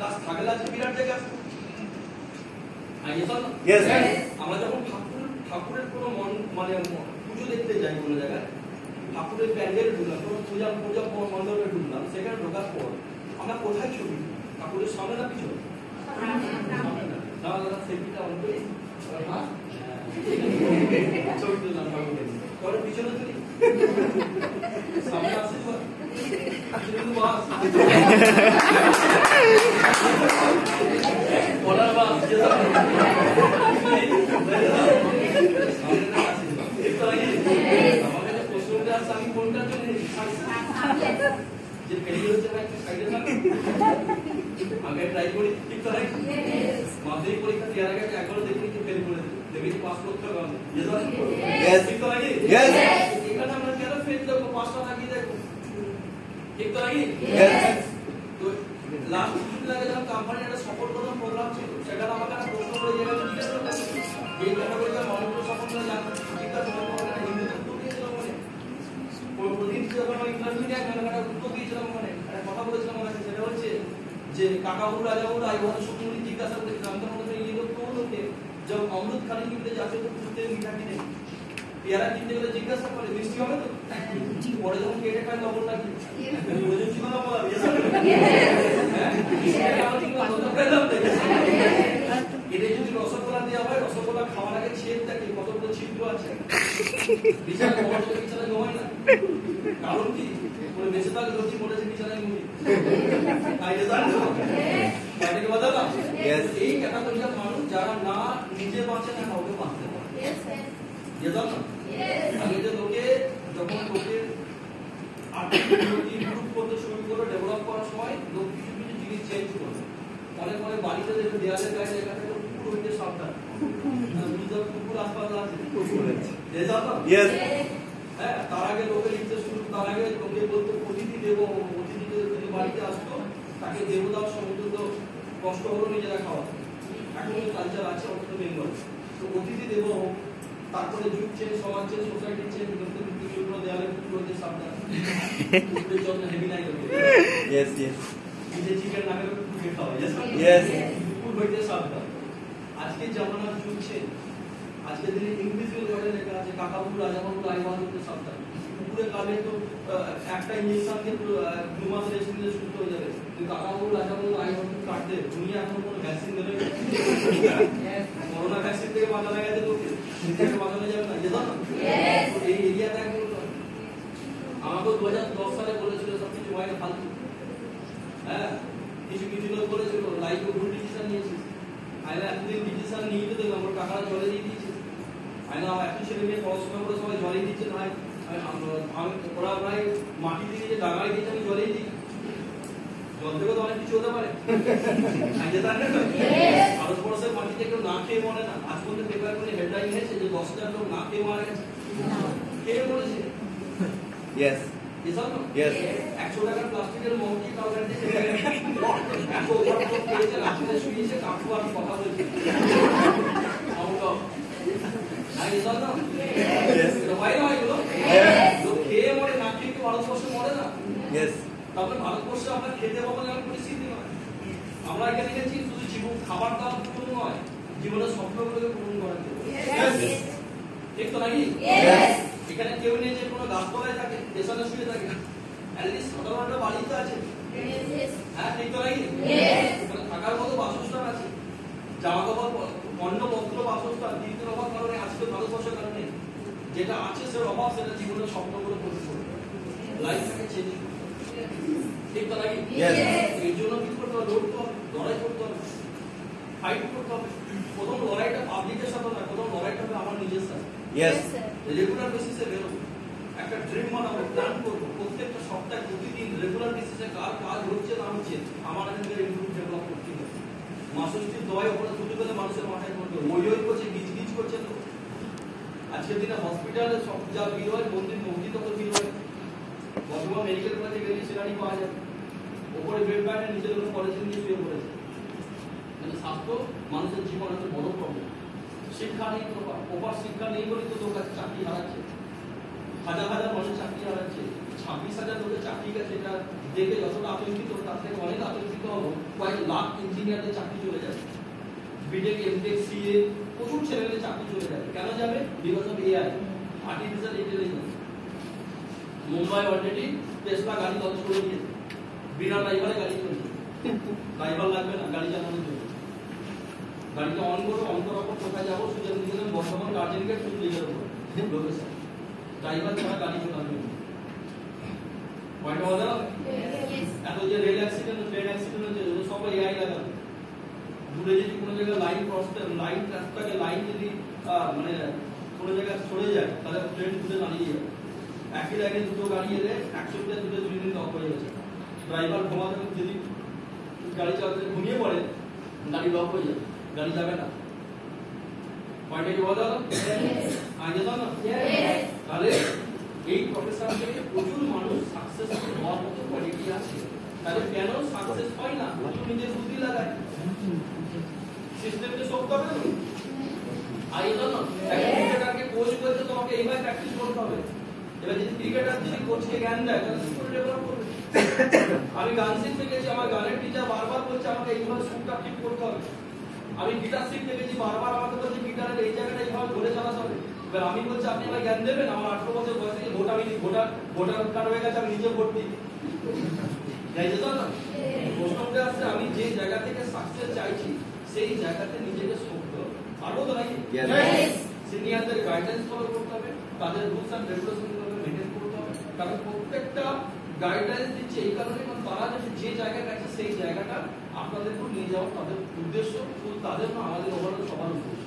গাছ থাকলে আছে বিরাট জায়গা আছে। আমরা যখন ঠাকুরের কোনো মানে পুজো দেখতে যাই কোনো জায়গায়, ঠাকুরের প্যান্ডেলে ঢুকলাম, কোনো পূজা মণ্ডপে ঢুকলাম, সেখানে ঢোকার পর আমরা কোথায় ছবি? ঠাকুরের সামনে না পিছনে? সেলফিটা অন করি, ছবি তুললাম ঠাকুরের, পরে পিছনে তুলি, সামনে আসে বলার বা আমি কোনটার জন্য যে ফেলি হচ্ছে আগে ট্রাই করি, ঠিক তো রাইট? মাধ্যমিক পরীক্ষা দেওয়ার আগে একবার দেখি যে ফেল করে দেখি পাস করতে হবে, ঠিক তো নাকি? এখানে আমরা কেন ফেল দেবো? পাসটা থাকি দেখো, ঠিক তো নাকি? তো লাস্ট দিন লাগে যখন কোম্পানি একটা সফল প্রথম প্রোগ্রাম ছিল, সেখানে আমাকে একটা প্রশ্ন করে জিজ্ঞাসা করলো, এই ক্যাটাগরিতে মানুষ সফল হয়ে যান, ঠিক আছে? হিন্দুতে উত্তর দিয়েছিলাম, মানে প্রতিদিন যখন ইন্টারভিউ নেয় একটা উত্তর দিয়েছিলাম, মানে একটা কথা বলেছিলাম আমাকে, সেটা হচ্ছে যে কাকাবু রাজাবু রায় বড় সুকুমারী জিজ্ঞাসা করেছিলাম, তখন এই লোক কোন লোকে যখন অমৃত খালি কিনতে যাচ্ছে তো খুঁজতে মিঠা কিনে পেয়ারা কিনতে গেলে জিজ্ঞাসা করে মিষ্টি হবে তো? পরে যখন কেটে খায় লবণ নাকি ওজন ছিল না বলা এটা যদি রসগোল্লা দেওয়া হয়, রসগোল্লা খাওয়ার আগে ছেদ থাকে কতগুলো ছিদ্র আছে, বিছানা ঘুমায় না, কারণ কি? বেশিরভাগ লোকই বলেছে বিছানায় ঘুমি, এই ক্যাটাগরির মানুষ যারা না নিজে বাঁচে না কাউকে বাঁচতে পারে। আগে যে লোকে যখন লোকের আর্থিক ইমপ্রুভ করতে শুরু করে ডেভেলপ করার সময় লোক কিছু কিছু জিনিস চেঞ্জ করে, অনেক অনেক বাড়িতে দেখে দেয়ালের গায়ে জায়গা থেকে কুকুর হইতে সাবধান, কুকুর হাসপাতাল আছে, হ্যাঁ। তার আগে লোকে লিখতে শুরু, তার আগে লোকে বলতো অতিথি দেব, অতিথি যদি বাড়িতে আসতো তাকে দেবদাও সমুদ্র কষ্ট হলো নিজেরা খাওয়া, এখন কালচার আছে অন্তত বেঙ্গল, তো অতিথি দেব। তারপরে যুগ চেঞ্জ, সমাজ চেঞ্জ, সোসাইটি চেঞ্জ, দেয়ালে কুকুর হইতে সাবধান, কুকুরের জন্য হেভি নাই হবে, নিজে চিকেন না খেলে কুকুরকে খাওয়া, কুকুর হইতে সাবধান। আজকে জামানার যুগ চেঞ্জ, আজকে দিনে ইংলিশে ওয়ার্ডে লেখা আছে কাকাবু রাজাবাবু রায়বাবু হইতে সাবধান। কুকুরের কানে তো একটা ইঞ্জেকশন দিয়ে 2 মাস রেস্ট নিলে সুস্থ হয়ে যাবে, কিন্তু কাকাবু রাজাবাবু রায়বাবু কাটতে দুনিয়া এখন কোনো ভ্যাকসিন দেবে, করোনা ভ্যাকসিন থেকে বাঁচানো গেছে, লোকে বাঁচানো যাবে না, জানো? এই এরিয়াটা এখন আমাকে 2010 সালে বলেছিল সবকিছু হয় না ফালতু, হ্যাঁ। কিছু কিছু লোক বলেছিল লাইফে ভুল ডিসিশন নিয়েছিস, আইনা এতদিন ডিসিশন নিয়ে তো দেখলাম ওর টাকাটা জলে দিয়ে দিয়েছে, আইনা এত ছেলে মেয়ে পড়াশোনা করে সবাই জলে দিচ্ছে, ভাই ওরা প্রায় মাটি দিয়ে যে ডাঙায় দিয়েছে আমি জলেই দিই, জল থেকে তো অনেক কিছু হতে পারে, ভারতবর্ষের মাটিতে কেউ না খেয়ে মরে না। আজ পর্যন্ত পেপার করে হেডলাইন হয়েছে যে 10,000 লোক না খেয়ে মারা গেছে, খেয়ে মরেছে, 100 টাকার প্লাস্টিকের মন্ত্রী কাউকে শুয়েছে কাকু আর কথা বলছে, খেয়ে মরে না খেয়ে ভারতবর্ষে মরে না। তারপরে ভারতবর্ষে আমরা খেতে পাবো না পরিস্থিতি নয়, আমরা এখানে গেছি শুধু জীবন খাবার দাবার পূরণ নয়, জীবনের স্বপ্নগুলোকে পূরণ করার জন্য, ঠিক তো নাকি? এখানে কেউ নেই যে কোনো গাছতলায় থাকে, স্টেশনে শুয়ে থাকে, অ্যাটলিস্ট সাধারণ বাড়িতে আছে, হ্যাঁ, ঠিক তো নাকি? থাকার মতো বাসস্থান আছে, জামা কাপড় অন্য বস্ত্র বাসস্থান, দ্বিতীয় অভাব কারণে আজকে ভারতবর্ষের কারণে যেটা আছে সে অভাব, সেটা জীবনের স্বপ্নগুলো পূরণ করবে, লাইফটাকে চেঞ্জ করবে, ঠিক তো নাকি? এর জন্য কি করতে হবে? লড়তে হবে, লড়াই করতে হবে, ফাইট করতে হবে। প্রথম লড়াইটা পাবলিকের সাথে না, প্রথম লড়াইটা হবে আমার নিজের সাথে। রেগুলার বেসিসে বেরোবো, একটা ড্রিম বানাবো, প্ল্যান করবো, প্রত্যেকটা সপ্তাহে প্রতিদিন রেগুলার বেসিসে কার কাজ হচ্ছে না হচ্ছে আমার এখানে ইমপ্রুভ ডেভেলপ করতে হবে। মাসুষ্টির দয় ওপরে দুটো করে মানুষের মাথায় করতে হবে, ওই করছে, গিজ করছে তো। আজকের দিনে হসপিটালে সব যা ভিড় হয়, মসজিদ তত ভিড় হয়, বর্তমান মেডিকেল কলেজে গেলে সেখানে পাওয়া যায়, ওপরে বেড ব্যান্ডে নিজের কোনো কলেজে নিয়ে শুয়ে পড়েছে। মানে স্বাস্থ্য মানুষের জীবন একটা বড় প্রবলেম। শিক্ষা নেই, প্রপার শিক্ষা নেই বলে তো লোক চাকরি হারাচ্ছে, হাজার হাজার মানুষ চাকরি হারাচ্ছে, 26,000 লোকের চাকরি গেছে, এটা দেখে যতটা আতঙ্কিত তার থেকে অনেক আতঙ্কিত পাবো কয়েক লাখ ইঞ্জিনিয়ারদের চাকরি চলে যাবে, বিটেক এমটেক সিএ প্রচুর ছেলেমেয়েদের চাকরি চলে যাবে। কেন যাবে? Because of AI, artificial intelligence. Mumbai already Tesla গাড়ি লঞ্চ করে দিয়েছে, বিনা ড্রাইভারে গাড়ি চলছে, ড্রাইভার লাগবে না গাড়ি চালানোর জন্য। গাড়িটা অন করো, অন করার পর কোথায় যাবো সেটা নিজেদের বর্তমান গার্জেনকে শুধু নিজের উপর লোকেশন, ড্রাইভার ছাড়া গাড়ি চালানো। পয়েন্ট বোঝা গেল? এত যে রেল অ্যাক্সিডেন্ট, ট্রেন অ্যাক্সিডেন্ট হচ্ছে সব এআই লাগানো। দূরে যদি কোনো জায়গায় লাইন ক্রস, লাইন রাস্তাকে লাইন যদি মানে কোনো জায়গায় সরে যায় তাহলে ট্রেন ঘুরে দাঁড়িয়ে যাবে। একই লাইনে দুটো গাড়ি এলে 100 মিটার দূরে 2 মিনিট লক হয়ে যাচ্ছে। ড্রাইভার ঘুমাতে যদি গাড়ি চালাতে ঘুমিয়ে পড়ে গাড়ি লক হয়ে যাবে, গাড়ি যাবে না। পয়েন্টটা কি বোঝা গেল? আগে দাও না। তাহলে এই প্রফেশন থেকে প্রচুর মানুষ সাকসেসফুল হওয়ার মতো কোয়ালিটি আছে। তাহলে কেন সাকসেস হয় না? নিজের বুদ্ধি লাগায়, সিস্টেমকে সলভ করবে না। আগে দাও না। একটা ক্রিকেটারকে কোচ বলতে তোমাকে এইভাবে প্র্যাকটিস করতে হবে। এবার যদি ক্রিকেটার যদি কোচকে জ্ঞান দেয় তাহলে স্কুল ডেভেলপ করবে। আমি গান শিখতে গেছি, আমার গানের টিচার বারবার বলছে আমাকে এইভাবে সুরটা ঠিক করতে হবে। আমি গিটার শিখতে গেছি, বারবার আমাকে বলছে গিটারের এই জায়গাটা এইভাবে ধরে চালাতে হবে। এবার আমি বলছি আপনি আমায় জ্ঞান দেবেন? আমার 18 বছর বয়সে ভোটার কার্ড হয়ে গেছে, আমি নিজে ভোট দিই। যাই যেত না। প্রশ্নটা আসছে আমি যে জায়গা থেকে সাকসেস চাইছি সেই জায়গাতে নিজেকে করতে হবে। পারবো তো নাকি? সিনিয়রদের গাইডেন্স ফলো করতে হবে, তাদের রুলস এন্ড রেগুলেশন গুলো মেইনটেইন করতে হবে। কারণ প্রত্যেকটা গাইডলাইন্স দিচ্ছে এই কারণে কারণ তারা যে জায়গায় আছে সেই জায়গাটা আপনাদের উপর নিয়ে যাওয়া তাদের উদ্দেশ্য, শুধু তাদের না আমাদের ওভারঅল সবার উদ্দেশ্য।